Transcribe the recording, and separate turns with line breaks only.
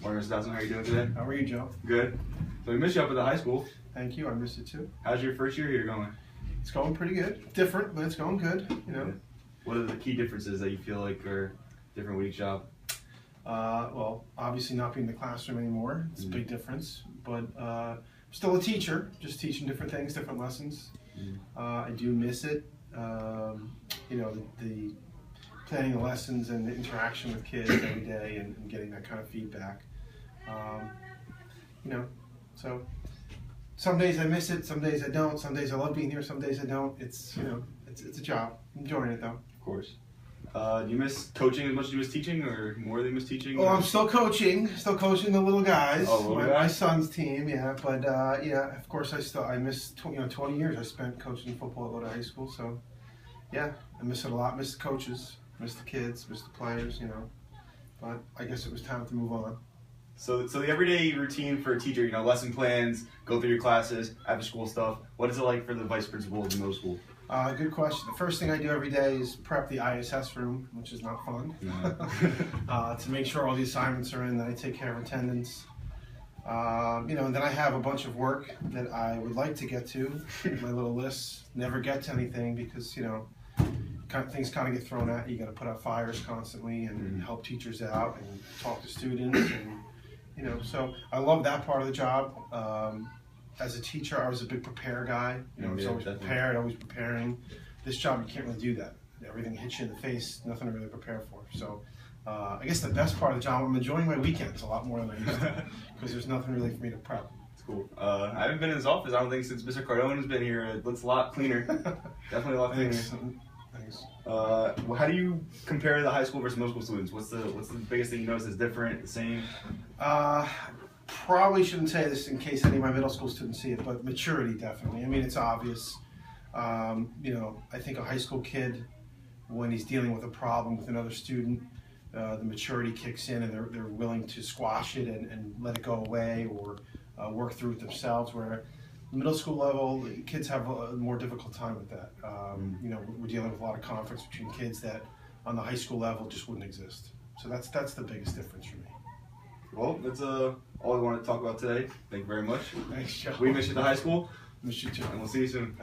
Morning, Mr. Dowson. How are you doing today?
How are you, Joe?
Good. So we missed you up at the high school.
Thank you. I missed it too.
How's your first year here going?
It's going pretty good. Different, but it's going good. You know.
What are the key differences that you feel like are different with each job?
Well, obviously not being in the classroom anymore. It's a big difference. But still a teacher, just teaching different things, different lessons. I do miss it. You know, the planning the lessons and the interaction with kids every day and getting that kind of feedback. You know, so some days I miss it, some days I don't. Some days I love being here, some days I don't. It's, you know, it's a job. I'm enjoying it though.
Of course. Do you miss coaching as much as you miss teaching, or more than you miss teaching?
Well, I'm still coaching the little guys.
Oh,
my son's team, yeah. But yeah, of course I miss 20 years I spent coaching football at Lodi High School. So yeah, I miss it a lot. Miss the coaches, miss the kids, miss the players, you know. But I guess it was time to move on.
So the everyday routine for a teacher, you know, lesson plans, go through your classes, after school stuff. What is it like for the vice principal in middle school?
Good question. The first thing I do every day is prep the ISS room, which is not fun, to make sure all the assignments are in, that I take care of attendance. You know, and then I have a bunch of work that I would like to get to, my little lists. Never get to anything because, you know, things kind of get thrown at you. You got to put out fires constantly and help teachers out and talk to students. And, you know, so I love that part of the job. As a teacher, I was a big prepare guy. You know, I was always prepared, always preparing. This job, you can't really do that. Everything hits you in the face, nothing to really prepare for. So I guess the best part of the job, I'm enjoying my weekends a lot more than I used to because there's nothing really for me to prep.
It's cool. I haven't been in his office, I don't think, since Mr. Cardone's been here. It looks a lot cleaner. Definitely a lot cleaner.
Thanks.
Well, how do you compare the high school versus middle school students? What's the biggest thing you notice is different, the same?
Probably shouldn't say this in case any of my middle school students see it, but maturity definitely. I mean, it's obvious. You know, I think a high school kid, when he's dealing with a problem with another student, the maturity kicks in and they're willing to squash it and let it go away or work through it themselves, where middle school level, kids have a more difficult time with that. You know, we're dealing with a lot of conflicts between kids that on the high school level just wouldn't exist. So that's the biggest difference for me.
Well, that's all we wanted to talk about today. Thank you very much.
Thanks, Joe.
We miss you at the high school.
Miss you too.
And we'll see you soon.